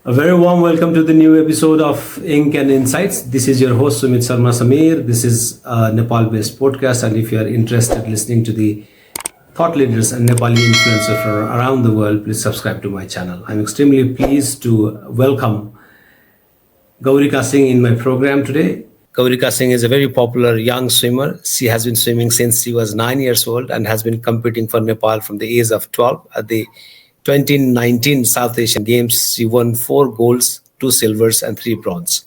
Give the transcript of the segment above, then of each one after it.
A very warm welcome to the new episode of Ink and Insights. This is your host Sumit Sharma Samir. This is a Nepal-based podcast, and if you are interested in listening to the thought leaders and Nepali influencers from around the world, please subscribe to my channel. I'm extremely pleased to welcome Gaurika Singh in my program today. Gaurika Singh is a very popular young swimmer. She has been swimming since she was 9 years old and has been competing for Nepal from the age of 12. At the 2019 South Asian Games, she won 4 golds, 2 silvers, and 3 bronze.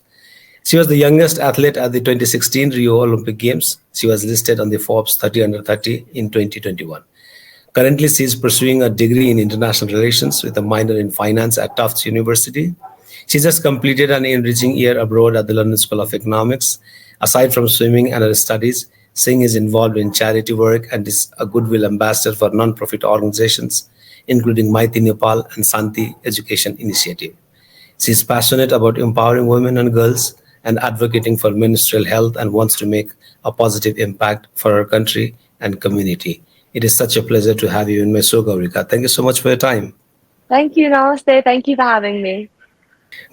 She was the youngest athlete at the 2016 Rio Olympic Games. She was listed on the Forbes 30 under 30 in 2021. Currently, she is pursuing a degree in international relations with a minor in finance at Tufts University. She just completed an enriching year abroad at the London School of Economics. Aside from swimming and her studies, Singh is involved in charity work and is a goodwill ambassador for non-profit organizations, including Maiti Nepal and Santi Education Initiative. She is passionate about empowering women and girls and advocating for menstrual health and wants to make a positive impact for her country and community. It is such a pleasure to have you in my show, Gaurika. Thank you so much for your time. Thank you, Namaste. Thank you for having me.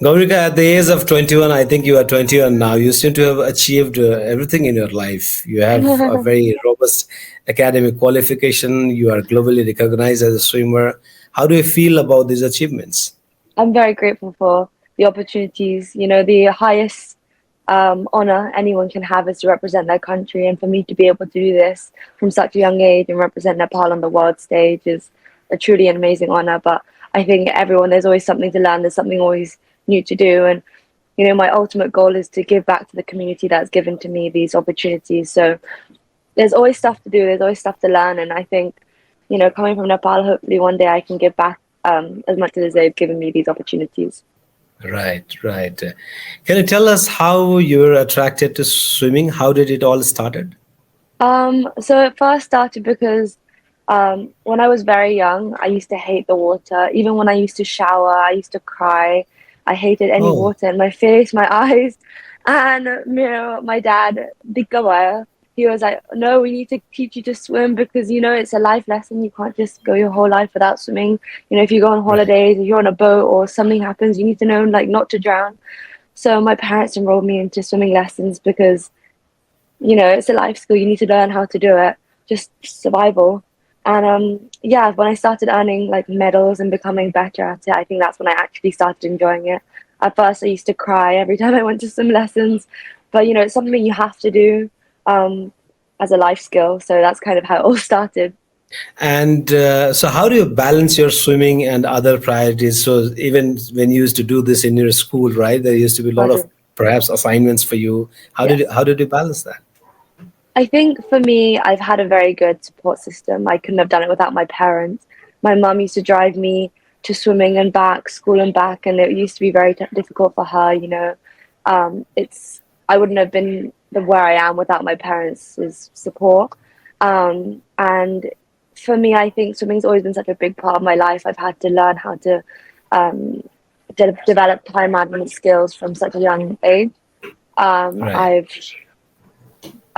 Gaurika, at the age of 21, I think you are 21 now, you seem to have achieved everything in your life. You have a very robust academic qualification. You are globally recognized as a swimmer. How do you feel about these achievements? I'm very grateful for the opportunities. The highest honor anyone can have is to represent their country. And for me to be able to do this from such a young age and represent Nepal on the world stage is a truly amazing honor. But I think there's always something to learn. There's something always new to do. And, my ultimate goal is to give back to the community that's given to me these opportunities. So there's always stuff to do. There's always stuff to learn. And I think, coming from Nepal, hopefully one day I can give back as much as they've given me these opportunities. Right, right. Can you tell us how you were attracted to swimming? How did it all started? So it first started because when I was very young, I used to hate the water. Even when I used to shower, I used to cry. I hated any Oh, water in my face, my eyes. And, my dad, Dikkavaya, he was like, no, we need to teach you to swim because, it's a life lesson. You can't just go your whole life without swimming. If you go on right. holidays, if you're on a boat or something happens, you need to know, not to drown. So my parents enrolled me into swimming lessons because, it's a life skill. You need to learn how to do it, just survival. And when I started earning medals and becoming better at it, I think that's when I actually started enjoying it. At first, I used to cry every time I went to swim lessons, but it's something you have to do as a life skill. So that's kind of how it all started. And so, how do you balance your swimming and other priorities? So, even when you used to do this in your school, right, there used to be a lot of Pardon. perhaps assignments for you. Yes. How did you balance that? I think for me, I've had a very good support system. I couldn't have done it without my parents. My mum used to drive me to swimming and back, school and back, and it used to be very difficult for her. I wouldn't have been where I am without my parents' support. And for me, I think swimming's always been such a big part of my life. I've had to learn how to um, develop time management skills from such a young age. Right. I've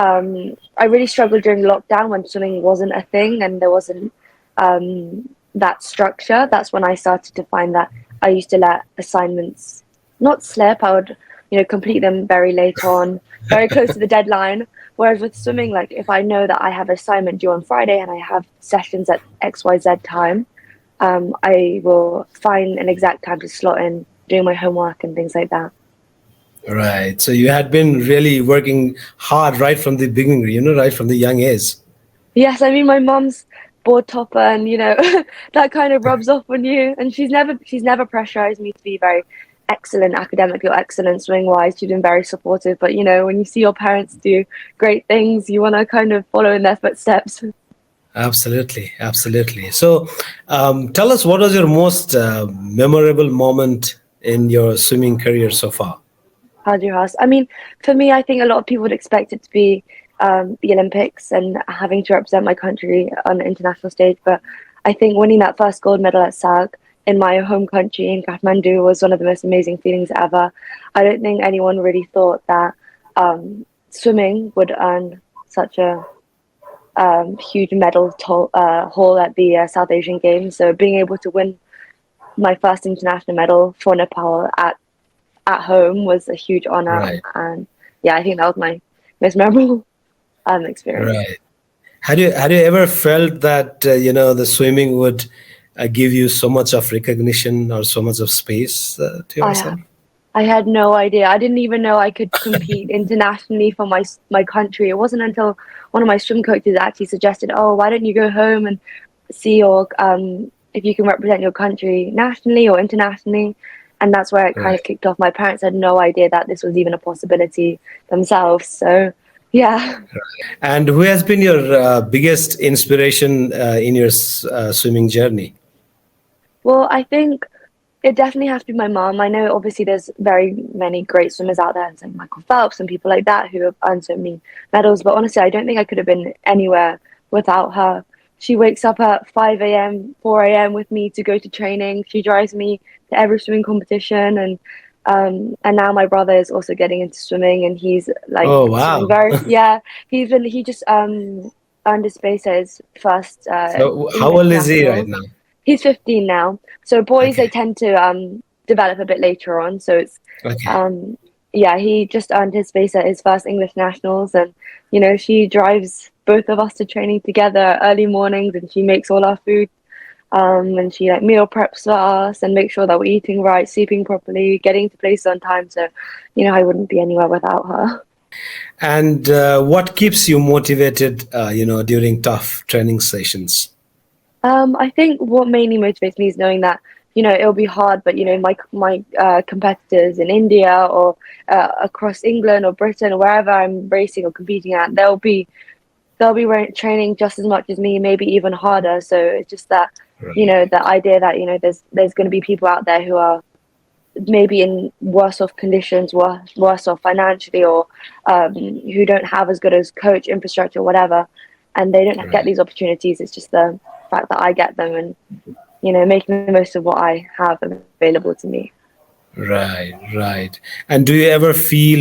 I really struggled during lockdown when swimming wasn't a thing and there wasn't that structure. That's when I started to find that I used to let assignments not slip. I would, complete them very late on, very close to the deadline. Whereas with swimming, if I know that I have assignment due on Friday and I have sessions at XYZ time, I will find an exact time to slot in doing my homework and things like that. Right. So, you had been really working hard right from the beginning, right from the young age. Yes, I mean my mom's board topper, and that kind of rubs off on you. And she's never pressurized me to be very excellent academically or excellent swimming wise. She's been very supportive. But when you see your parents do great things, you want to kind of follow in their footsteps. Absolutely, absolutely. So, tell us, what was your most memorable moment in your swimming career so far? How do you ask? I mean, for me, I think a lot of people would expect it to be the Olympics and having to represent my country on the international stage. But I think winning that first gold medal at SAG in my home country in Kathmandu was one of the most amazing feelings ever. I don't think anyone really thought that swimming would earn such a huge medal haul at the South Asian Games. So being able to win my first international medal for Nepal at home was a huge honor, Right, and yeah, I think that was my most memorable experience. right. Had you ever felt that the swimming would give you so much of recognition or so much of space to I yourself? I had no idea. I didn't even know I could compete internationally for my country. It wasn't until one of my swim coaches actually suggested, "Oh, why don't you go home and see your if you can represent your country nationally or internationally?" And that's where it kind of Right. kicked off. My parents had no idea that this was even a possibility themselves. So, yeah. And who has been your biggest inspiration in your swimming journey? Well, I think it definitely has to be my mom. I know obviously there's very many great swimmers out there, like Michael Phelps and people like that who have earned so many medals. But honestly, I don't think I could have been anywhere without her. She wakes up at 5 a.m., 4 a.m. with me to go to training. She drives me to every swimming competition, and now my brother is also getting into swimming, and he's like Oh, swimming wow. very yeah. He just earned his space at his first So how English old is he right nationals. now? He's 15 now. So boys, they Okay. tend to develop a bit later on. So it's Okay. um, yeah, he just earned his space at his first English nationals, and she drives both of us to training together early mornings, and she makes all our food. And she like meal preps for us and make sure that we're eating right, sleeping properly, getting to places on time. So, I wouldn't be anywhere without her. And what keeps you motivated, during tough training sessions? I think what mainly motivates me is knowing that it'll be hard, but my competitors in India or across England or Britain or wherever I'm racing or competing at, they'll be training just as much as me, maybe even harder. So it's just that Right. the idea that there's going to be people out there who are maybe in worse off conditions, worse off financially, or who don't have as good as coach infrastructure, whatever, and they don't get Right. these opportunities. It's just the fact that I get them, and making the most of what I have available to me. Right, right. And do you ever feel,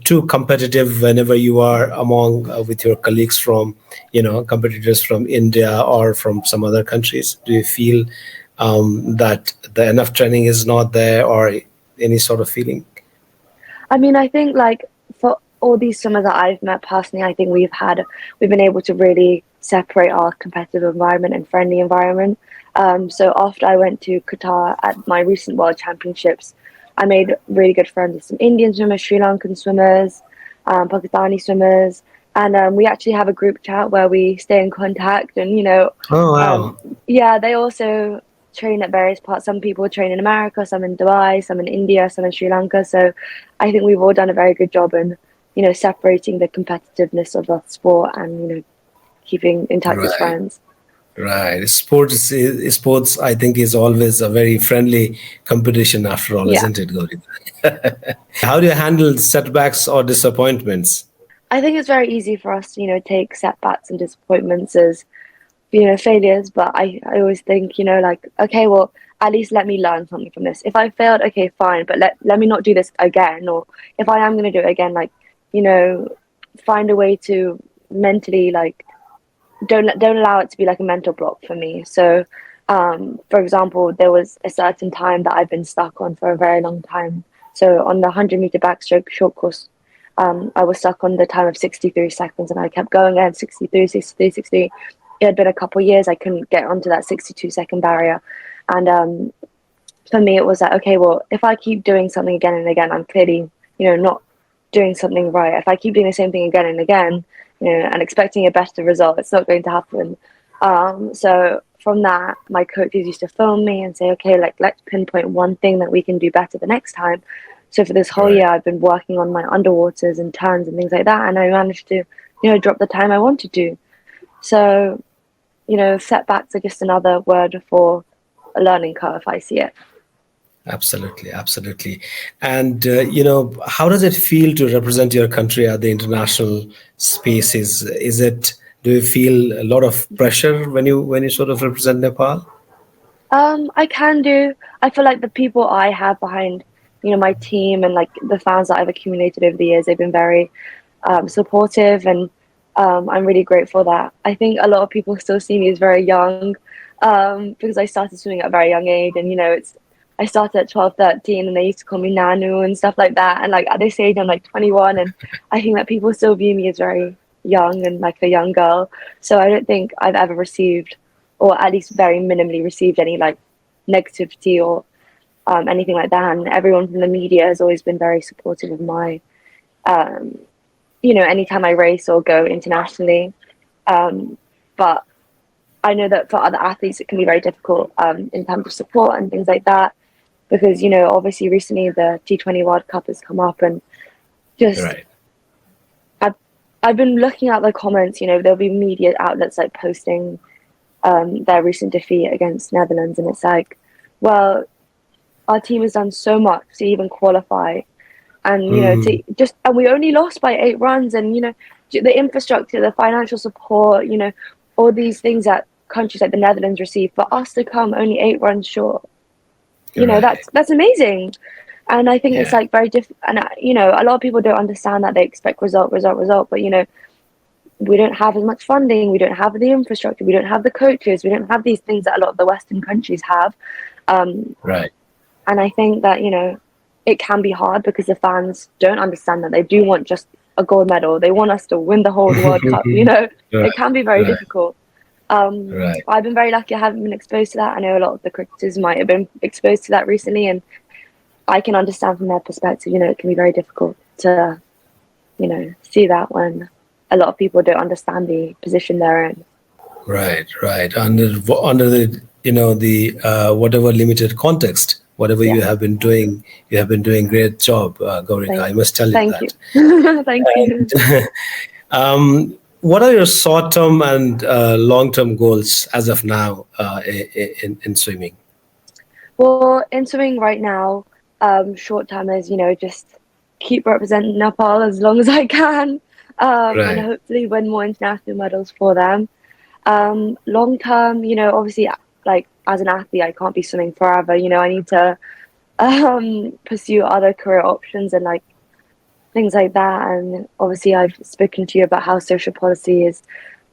too competitive whenever you are among with your colleagues from, competitors from India or from some other countries? Do you feel that the enough training is not there, or any sort of feeling? I mean, I think like for all these swimmers that I've met personally, I think we've been able to really separate our competitive environment and friendly environment. So after I went to Qatar at my recent World Championships, I made really good friends with some Indian swimmers, Sri Lankan swimmers, Pakistani swimmers, and we actually have a group chat where we stay in contact. And Oh, um, wow. yeah, they also train at various parts. Some people train in America, some in Dubai, some in India, some in Sri Lanka. So I think we've all done a very good job in, separating the competitiveness of the sport and, keeping in touch as Right. friends. Right. Sports, I think, is always a very friendly competition after all, Yeah. isn't it, Gaurika? How do you handle setbacks or disappointments? I think it's very easy for us to, take setbacks and disappointments as, failures. But I always think, like, okay, well, at least let me learn something from this. If I failed, okay, fine, but let me not do this again. Or if I am going to do it again, like, you know, find a way to mentally, like, don't allow it to be like a mental block for me. So, for example, there was a certain time that I've been stuck on for a very long time. So on the 100-meter backstroke short course, I was stuck on the time of 63 seconds, and I kept going at 63, 63, 63. It had been a couple of years I couldn't get onto that 62-second barrier, and for me it was like, okay, well, if I keep doing something again and again, I'm clearly not doing something right. If I keep doing the same thing again and again, and expecting a better result, it's not going to happen. So from that, my coaches used to film me and say, okay, like let's pinpoint one thing that we can do better the next time. So for this whole Right. year, I've been working on my underwaters and turns and things like that, and I managed to, drop the time I wanted to. So, setbacks are just another word for a learning curve. I see it. Absolutely, absolutely. And how does it feel to represent your country at the international spaces? Is it Do you feel a lot of pressure when you sort of represent Nepal? I can do. I feel like the people I have behind, my team and like the fans that I've accumulated over the years, they've been very supportive, and I'm really grateful that I think a lot of people still see me as very young. because I started swimming at a very young age, and I started at 12, 13, and they used to call me Nanu and stuff like that. And like at this age, I'm like 21, and I think that people still view me as very young and like a young girl. So I don't think I've ever received, or at least very minimally received, any like negativity or anything like that. And everyone from the media has always been very supportive of my, anytime I race or go internationally. But I know that for other athletes, it can be very difficult in terms of support and things like that. Because, obviously recently the T20 World Cup has come up, and just Right. I've been looking at the comments, there'll be media outlets like posting their recent defeat against Netherlands, and it's like, well, our team has done so much to even qualify, and and we only lost by 8 runs, and the infrastructure, the financial support, all these things that countries like the Netherlands receive, for us to come only 8 runs short, Right. that's amazing. And I think it's Yeah. like very different, and a lot of people don't understand that. They expect result, but we don't have as much funding, we don't have the infrastructure, we don't have the coaches, we don't have these things that a lot of the Western countries have. Right. And I think that, it can be hard because the fans don't understand that. They do want just a gold medal. They want us to win the whole World Cup, Right. It can be very Right. difficult. Right. I've been very lucky I haven't been exposed to that. I know a lot of the cricketers might have been exposed to that recently, and I can understand from their perspective, it can be very difficult to, see that when a lot of people don't understand the position they're in. Right. Right. Under the the whatever limited context, whatever Yeah, you have been doing great job, Gaurika. thank, I must tell you thank you. that. Thank you. And what are your short-term and long-term goals as of now in swimming? Well, in swimming right now, short term is, just keep representing Nepal as long as I can, and Right. hopefully win more international medals for them. Long term, obviously, like as an athlete, I can't be swimming forever. I need to pursue other career options and like things like that. And obviously, I've spoken to you about how social policy is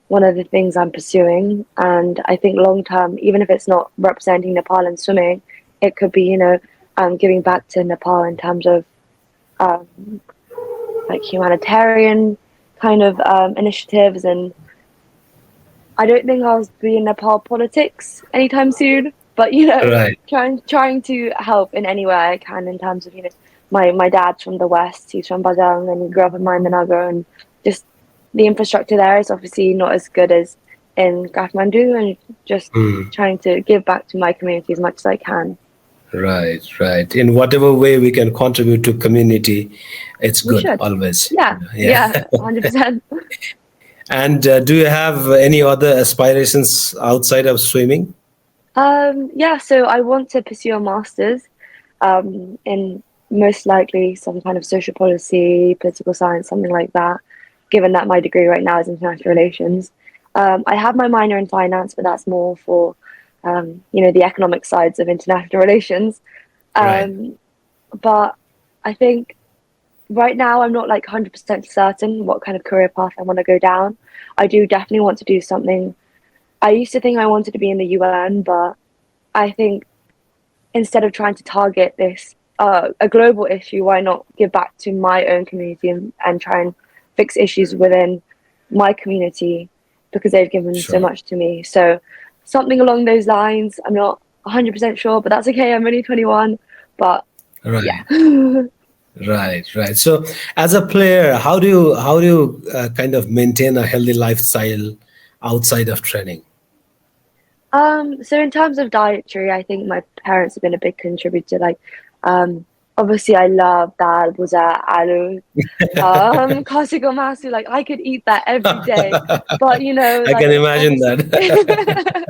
one of the things I'm pursuing. And I think long term, even if it's not representing Nepal in swimming, it could be, giving back to Nepal in terms of um, like humanitarian kind of initiatives. And I don't think I'll be in Nepal politics anytime soon, but Right. trying to help in any way I can in terms of my dad's from the west, he's from Bajang, and he grew up in Mahindanagar, and just the infrastructure there is obviously not as good as in Kathmandu, and just Hmm. trying to give back to my community as much as I can. Right, right. In whatever way we can contribute to community, it's We good should, always. yeah, Yeah. yeah, 100%. And do you have any other aspirations outside of swimming? Yeah, so I want to pursue a master's in most likely some kind of social policy, political science, something like that, given that my degree right now is international relations. I have my minor in finance, but that's more for, the economic sides of international relations. Right. Um, but I think right now I'm not like 100% certain what kind of career path I want to go down. I do definitely want to do something. I used to think I wanted to be in the UN, but I think instead of trying to target this a global issue, why not give back to my own community and try and fix issues within my community because they've given so Sure. much to me. So something along those lines. I'm not 100% sure, but that's okay. I'm only 21, but yeah. Right. Right. Right. So, as a player, how do you kind of maintain a healthy lifestyle outside of training? So in terms of dietary, I think my parents have been a big contributor. Like, obviously I love dal, bhuja, aloo, khasi ko masu. Like I could eat that every day, but I like can it's imagine obviously, that.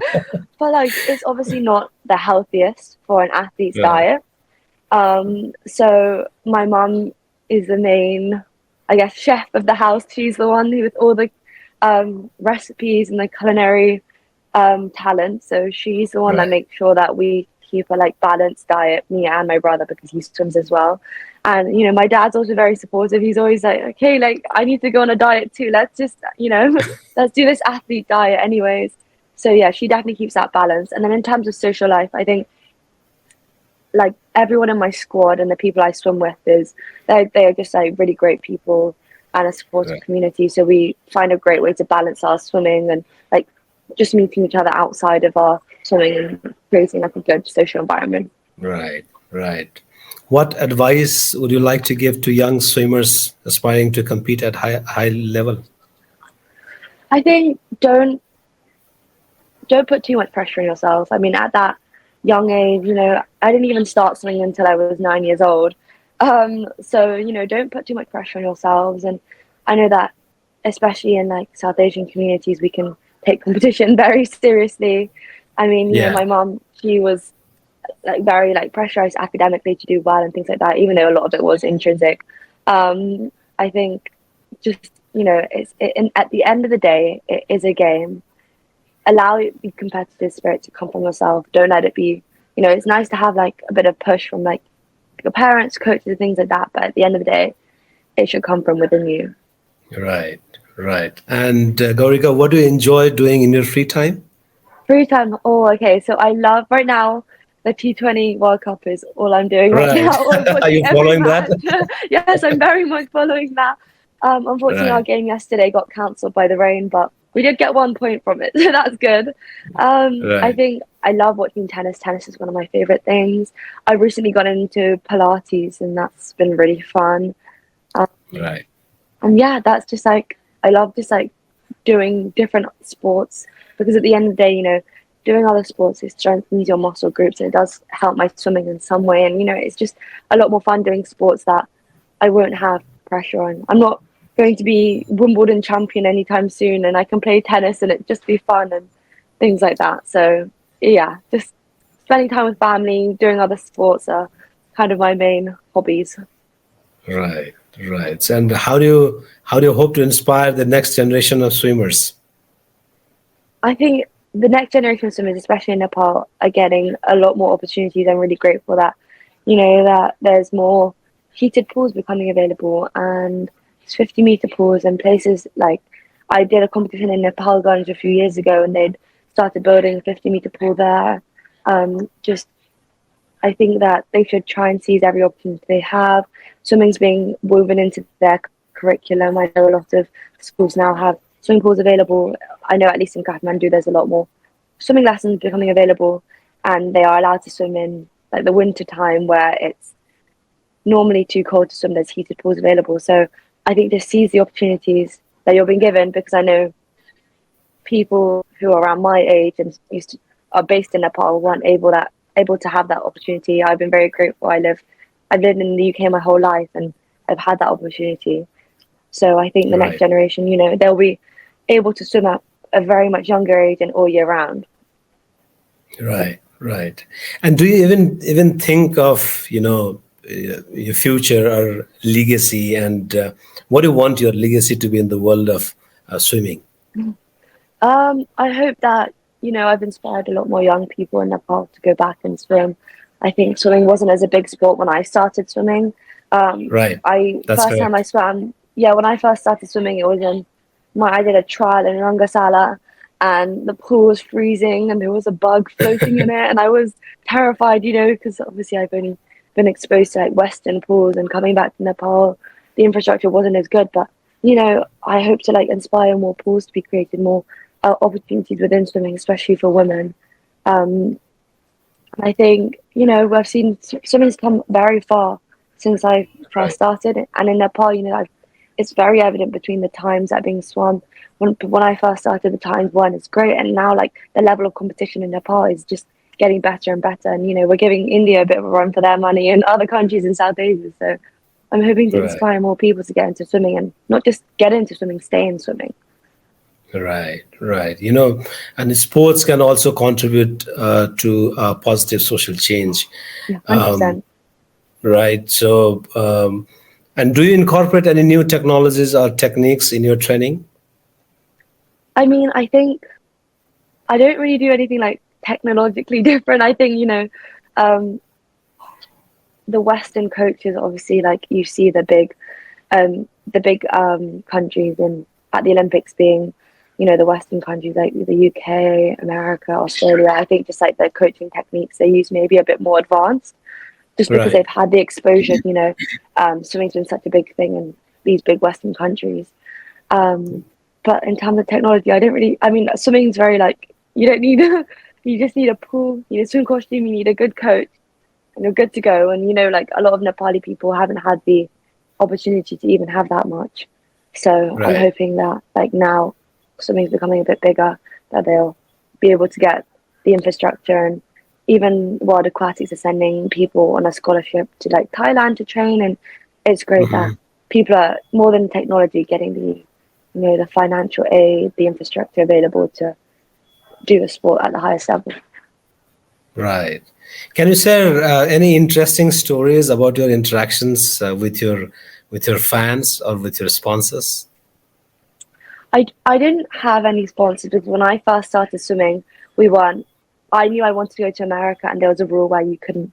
but like it's obviously not the healthiest for an athlete's Right. diet. So my mum is the main, I guess, chef of the house. She's the one who with all the recipes and the culinary talent. So she's the one that Right. makes sure that we keep a like balanced diet, me and my brother, because he swims as well. And my dad's also very supportive. He's always like, okay, like I need to go on a diet too. Let's just let's do this athlete diet anyways. So yeah, she definitely keeps that balance. And then in terms of social life, I think like everyone in my squad and the people I swim with is they are just like really great people and a supportive Right. community. So we find a great way to balance our swimming and like just meeting each other outside of our swimming and creating like a good social environment. Right. Right. What advice would you like to give to young swimmers aspiring to compete at high level? I think don't put too much pressure on yourself. I mean, at that young age, I didn't even start swimming until I was 9 years old. So, don't put too much pressure on yourselves. And I know that, especially in like South Asian communities, we can take competition very seriously. I mean, Yeah. my mom, she was like very like pressurized academically to do well and things like that, even though a lot of it was intrinsic. I think just, at the end of the day, it is a game. Allow the competitive spirit to come from yourself. Don't let it be, it's nice to have like a bit of push from like your parents, coaches, and things like that. But at the end of the day, it should come from within you. Right. Right. And Gaurika, what do you enjoy doing in your free time? Free time. Oh, okay. So I love right now. The T20 World Cup is all I'm doing right Right. now. I'm Are watching you every following that? match. Yes, I'm very much following that. Unfortunately, our Right. game yesterday got cancelled by the rain, but we did get 1 point from it, so that's good. I Right. think I love watching tennis. Tennis is one of my favorite things. I recently got into Pilates, and that's been really fun. Um, Right. and yeah, that's just like I love just like doing different sports because at the end of the day, doing other sports it strengthens your muscle groups and it does help my swimming in some way. And it's just a lot more fun doing sports that I won't have pressure on. I'm not going to be Wimbledon champion anytime soon, and I can play tennis and it just be fun and things like that. So yeah, just spending time with family, doing other sports are kind of my main hobbies. Right. Right. And how do you hope to inspire the next generation of swimmers? I think the next generation of swimmers, especially in Nepal, are getting a lot more opportunities. I'm really grateful that, that there's more heated pools becoming available and 50-meter pools and places like I did a competition in Nepal Ganj a few years ago and they'd started building a 50-meter pool there. Just I think that they should try and seize every opportunity they have. Swimming's being woven into their curriculum. I know a lot of schools now have swimming pools available. I know at least in Kathmandu there's a lot more swimming lessons becoming available, and they are allowed to swim in like the winter time where it's normally too cold to swim. There's heated pools available. So I think just seize the opportunities that you're being given because I know people who are around my age and are based in Nepal weren't able to have that opportunity. I've been very grateful. I've lived in the UK my whole life and I've had that opportunity. So I think the next Right. generation, they'll be able to swim at a very much younger age and all year round. Right. Right. And do you even think of your future or legacy, and what do you want your legacy to be in the world of swimming? I hope that, I've inspired a lot more young people in Nepal to go back and swim. I think swimming wasn't as a big sport when I started swimming. Right. I That's first time I correct. swam, yeah, when I first started swimming, it was I did a trial in Rangasala and the pool was freezing and there was a bug floating in it and I was terrified, because obviously I've only been exposed to like Western pools and coming back to Nepal, the infrastructure wasn't as good, but I hope to like inspire more pools to be created, more opportunities within swimming, especially for women. Um, I think, we've seen swimming's come very far since I first Right. started. And in Nepal, it's very evident between the times that are being swum. When I first started, the times weren't as great. And now, like, the level of competition in Nepal is just getting better and better. And, we're giving India a bit of a run for their money and other countries in South Asia. So I'm hoping to Right. inspire more people to get into swimming and not just get into swimming, stay in swimming. Right, right. And sports can also contribute to positive social change. Yeah, Um, 100%. right. So, and do you incorporate any new technologies or techniques in your training? I mean, I think I don't really do anything like technologically different. I think, um, the Western coaches obviously like you see the big countries in at the Olympics being, the Western countries like the UK, America, Australia. I think just like the coaching techniques they use maybe a bit more advanced, just because Right. they've had the exposure. Swimming's been such a big thing in these big Western countries. Um, but in terms of technology, I don't really. I mean, swimming's very like you don't need you just need a pool, you need a swim costume, you need a good coach, and you're good to go. And like a lot of Nepali people haven't had the opportunity to even have that much. So I'm Right. hoping that like now swimming's becoming a bit bigger, that they'll be able to get the infrastructure. And even World Aquatics are sending people on a scholarship to like Thailand to train, and it's great that Hmm. people are more than technology getting the the financial aid, the infrastructure available to do the sport at the highest level. Right. Can you share any interesting stories about your interactions with your fans or with your sponsors? I didn't have any sponsors because when I first started swimming, we weren't. I knew I wanted to go to America, and there was a rule where you couldn't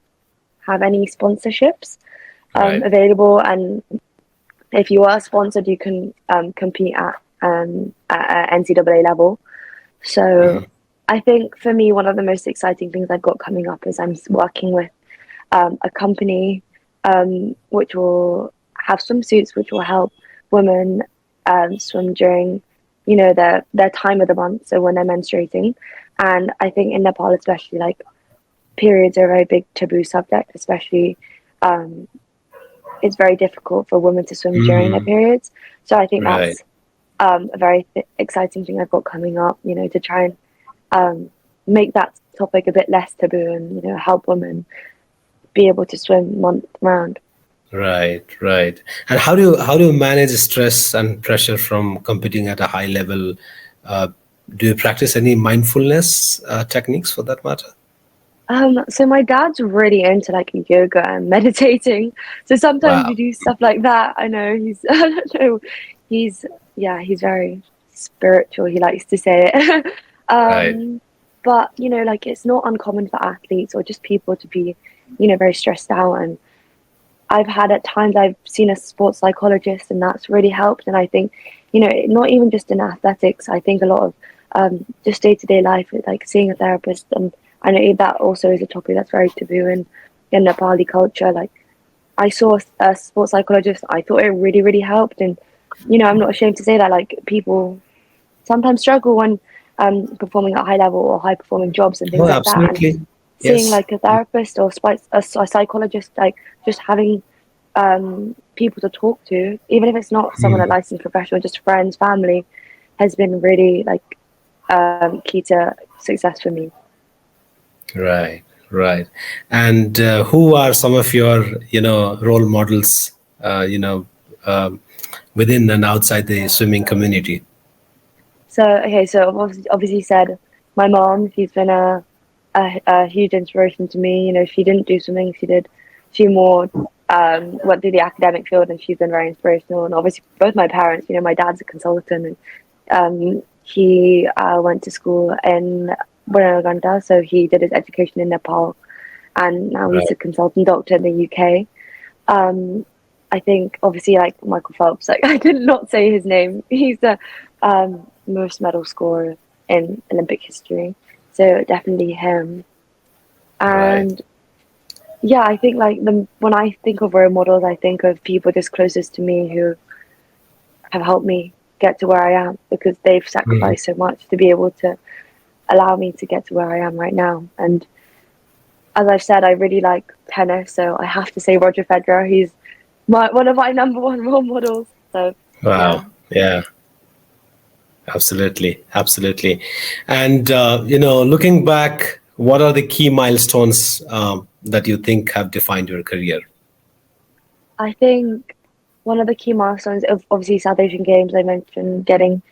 have any sponsorships Right. available, and if you are sponsored, you can compete at NCAA level. So Hmm. I think for me, one of the most exciting things I've got coming up is I'm working with a company which will have swimsuits which will help women swim during their time of the month, so when they're menstruating. And I think in Nepal especially, like, periods are a very big taboo subject, especially um, it's very difficult for women to swim during their Hmm. periods. So I think Right. that's a very exciting thing I've got coming up, to try and make that topic a bit less taboo, and help women be able to swim month round. Right, right. And how do you manage stress and pressure from competing at a high level? Uh, do you practice any mindfulness techniques for that matter? So my dad's really into like yoga and meditating. So sometimes we Wow. do stuff like that. I know he's I don't know, he's yeah, he's very spiritual, he likes to say it. Right. um but like it's not uncommon for athletes or just people to be, very stressed out. And I've had at times I've seen a sports psychologist, and that's really helped. And I think, not even just in athletics, I think a lot of just day to day life, like seeing a therapist. And I know that also is a topic that's very taboo in Nepali culture. Like, I saw a sports psychologist, I thought it really, really helped. And, I'm not ashamed to say that, like, people sometimes struggle when performing at high level or high performing jobs and things Oh, like that. And absolutely. seeing Yes. like a therapist or a psychologist, like just having people to talk to, even if it's not someone a Mm. licensed professional, just friends, family, has been really like key to success for me. Right, right. And who are some of your, role models, um, within and outside the swimming community? So okay, so I've obviously said my mom. She's been a huge inspiration to me. She didn't do swimming. She more went through the academic field, and she's been very inspirational. And obviously both my parents. My dad's a consultant, and he went to school in Buranaganda, so he did his education in Nepal, and now he's Right. a consultant doctor in the UK. Um, I think obviously like Michael Phelps, like I could not say his name. He's the most medal scorer in Olympic history, so definitely him. Right. And yeah, I think like when I think of role models, I think of people just closest to me who have helped me get to where I am, because they've Mm. sacrificed so much to be able to allow me to get to where I am right now. And as I've said, I really like tennis, so I have to say Roger Federer. He's one of my number one role models. So yeah. Wow. Yeah. Absolutely, absolutely. And looking back, what are the key milestones that you think have defined your career? I think one of the key milestones of obviously South Asian Games, I mentioned getting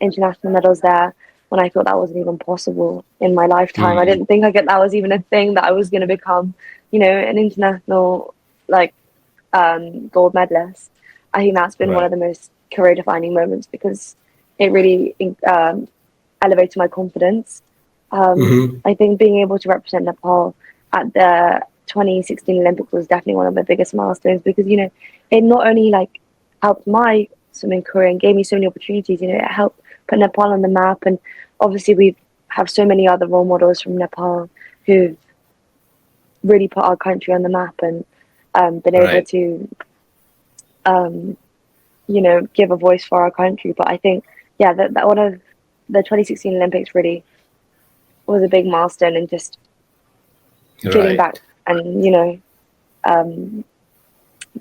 international medals there when I thought that wasn't even possible in my lifetime. I Mm. didn't think that was even a thing, that I was going to become, an international like gold medalist. I think that's been one Right. of the most career defining moments, because it really elevated my confidence. Hmm. I think being able to represent Nepal at the 2016 Olympics was definitely one of my biggest milestones, because it not only like helped my swimming career and gave me so many opportunities. It helped put Nepal on the map. And obviously we have so many other role models from Nepal who've really put our country on the map and been able Right. to give a voice for our country. But I think, yeah, that one of the 2016 Olympics really was a big milestone, and just giving back Right. and um,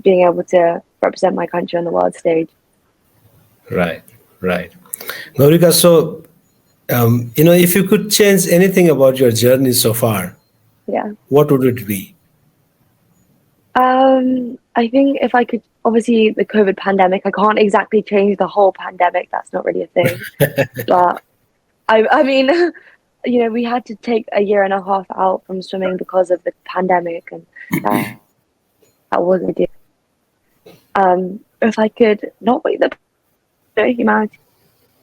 being able to represent my country on the world stage. Right. Right. Gaurika, so if you could change anything about your journey so far, Yeah. what would it be? I think if I could, obviously the COVID pandemic, I can't exactly change the whole pandemic. That's not really a thing. But I mean, we had to take a year and a half out from swimming because of the pandemic, and that wasn't ideal. If I could not wait the humanity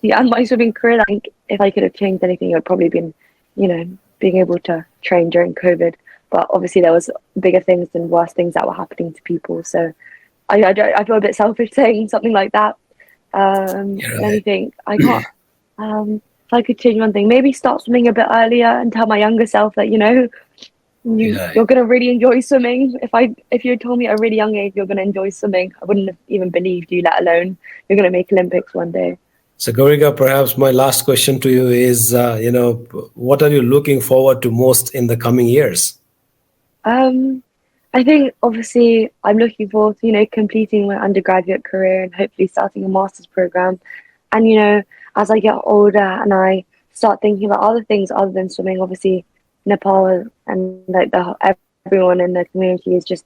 and my swimming career, I think if I could have changed anything, it would probably been, being able to train during COVID. But obviously, there was bigger things and worse things that were happening to people. So I feel a bit selfish saying something like that. You're Let me right. think. I can't. If I could change one thing, maybe start swimming a bit earlier and tell my younger self that you're Right. gonna really enjoy swimming. If you had told me at a really young age you're gonna enjoy swimming, I wouldn't have even believed you. Let alone you're gonna make Olympics one day. So, Gaurika, perhaps my last question to you is, what are you looking forward to most in the coming years? Um, I think obviously I'm looking forward to completing my undergraduate career and hopefully starting a master's program. And as I get older and I start thinking about other things other than swimming, obviously Nepal and like everyone in the community is just,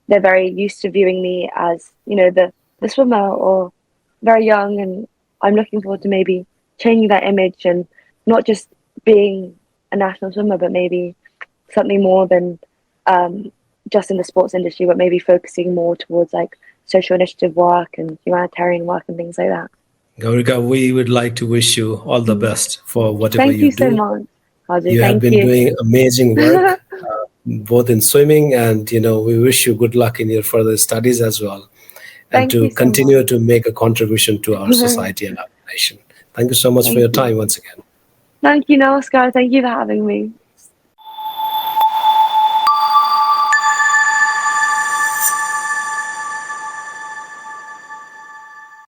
they're very used to viewing me as the swimmer or very young, and I'm looking forward to maybe changing that image and not just being a national swimmer, but maybe something more than um, just in the sports industry, but maybe focusing more towards like social initiative work and humanitarian work and things like that. Gaurika, we would like to wish you all the Mm. best for whatever Thank you you so do. much, Haji. You have Thank been you. doing amazing work, both in swimming, and we wish you good luck in your further studies as well, and Thank to you so continue much. to make a contribution to our society and our nation. Thank you so much for Thank your you. time once again. Thank you, Namaskar. Thank you for having me.